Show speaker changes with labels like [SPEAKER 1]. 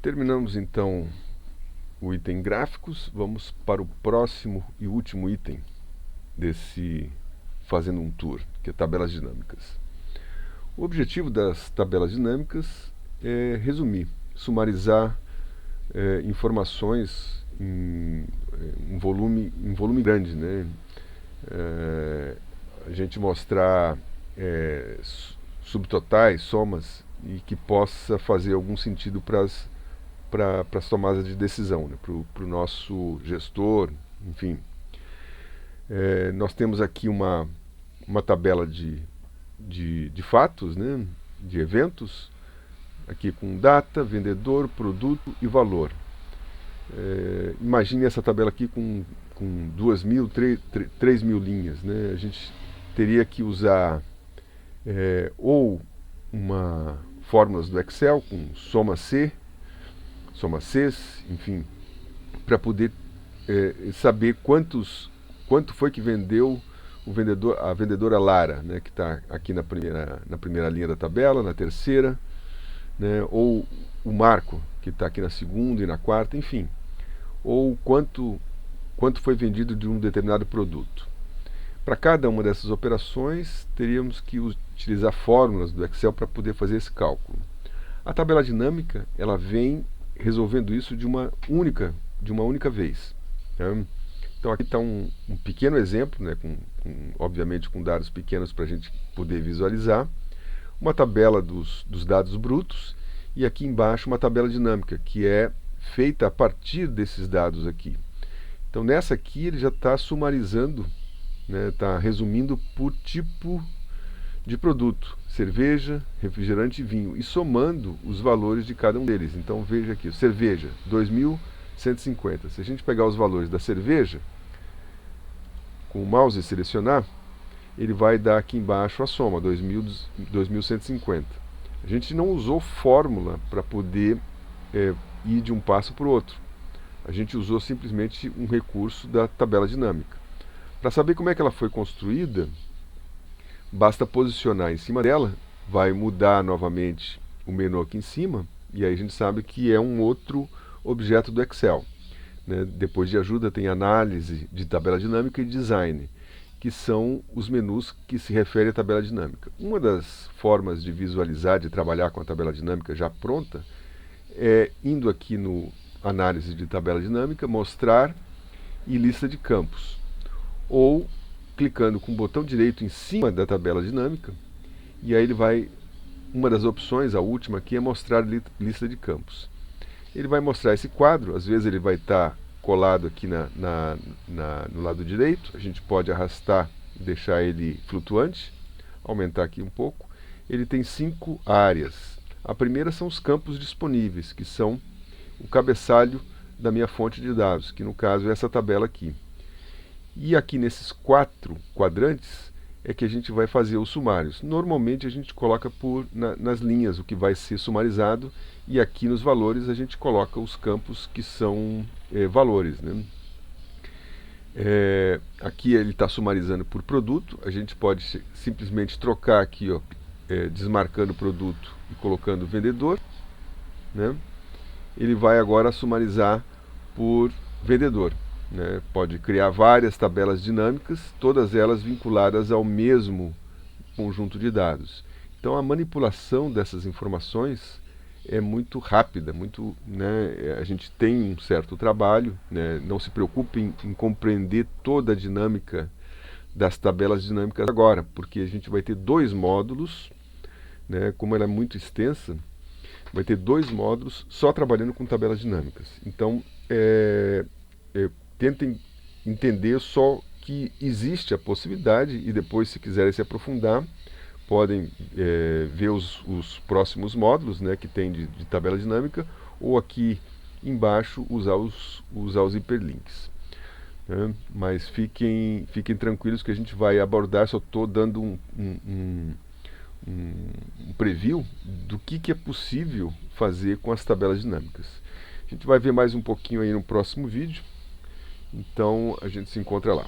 [SPEAKER 1] Terminamos então o item gráficos, vamos para o próximo e último item desse Fazendo um Tour, que é tabelas dinâmicas. O objetivo das tabelas dinâmicas é resumir, sumarizar informações em volume grande, né? A gente mostrar subtotais, somas, e que possa fazer algum sentido para as tomadas de decisão, né? Para o nosso gestor, enfim. Nós temos aqui uma tabela de fatos, né? De eventos, aqui com data, vendedor, produto e valor. Imagine essa tabela aqui com 2.000, 3.000 linhas, né? A gente teria que usar ou uma fórmulas do Excel com soma C, soma Cs, enfim, para poder saber quanto foi que vendeu a vendedora Lara, né, que está aqui na primeira linha da tabela, na terceira, né, ou o Marco, que está aqui na segunda e na quarta, enfim, ou quanto foi vendido de um determinado produto. Para cada uma dessas operações, teríamos que utilizar fórmulas do Excel para poder fazer esse cálculo. A tabela dinâmica, ela vem resolvendo isso de uma única vez, né? Então aqui está um pequeno exemplo, né, obviamente com dados pequenos para a gente poder visualizar, uma tabela dos dados brutos, e aqui embaixo uma tabela dinâmica, que é feita a partir desses dados aqui. Então nessa aqui ele já está sumarizando, né, está resumindo por tipo de produto, cerveja, refrigerante e vinho, e somando os valores de cada um deles. Então veja aqui, cerveja, 2.150. Se a gente pegar os valores da cerveja, com o mouse selecionar, ele vai dar aqui embaixo a soma, 2.150. A gente não usou fórmula para poder ir de um passo para o outro. A gente usou simplesmente um recurso da tabela dinâmica. Para saber como é que ela foi construída, basta posicionar em cima dela, vai mudar novamente o menu aqui em cima, e aí a gente sabe que é um outro objeto do Excel, né? Depois de ajuda tem análise de tabela dinâmica e design, que são os menus que se referem à tabela dinâmica. Uma das formas de visualizar, de trabalhar com a tabela dinâmica já pronta, é indo aqui no análise de tabela dinâmica, mostrar e lista de campos, ou clicando com o botão direito em cima da tabela dinâmica, e aí ele vai, uma das opções, a última aqui, é mostrar lista de campos. Ele vai mostrar esse quadro, às vezes ele vai estar colado aqui no lado direito, a gente pode arrastar e deixar ele flutuante, aumentar aqui um pouco. Ele tem 5 áreas. A primeira são os campos disponíveis, que são o cabeçalho da minha fonte de dados, que no caso é essa tabela aqui. E aqui nesses 4 quadrantes é que a gente vai fazer os sumários. Normalmente a gente coloca nas linhas o que vai ser sumarizado, e aqui nos valores a gente coloca os campos que são valores, né? Aqui ele está sumarizando por produto, a gente pode simplesmente trocar aqui, ó, desmarcando produto e colocando vendedor, né? Ele vai agora sumarizar por vendedor, né? Pode criar várias tabelas dinâmicas, todas elas vinculadas ao mesmo conjunto de dados. Então a manipulação dessas informações é muito rápida, né? A gente tem um certo trabalho, né? Não se preocupe em compreender toda a dinâmica das tabelas dinâmicas agora, porque a gente vai ter 2 módulos, né? Como ela é muito extensa, vai ter 2 módulos só trabalhando com tabelas dinâmicas. Então tentem entender só que existe a possibilidade, e depois, se quiserem se aprofundar, podem ver os próximos módulos, né, que tem de tabela dinâmica, ou aqui embaixo usar os hiperlinks, né? Mas fiquem tranquilos que a gente vai abordar, só estou dando um preview do que é possível fazer com as tabelas dinâmicas. A gente vai ver mais um pouquinho aí no próximo vídeo. Então a gente se encontra lá.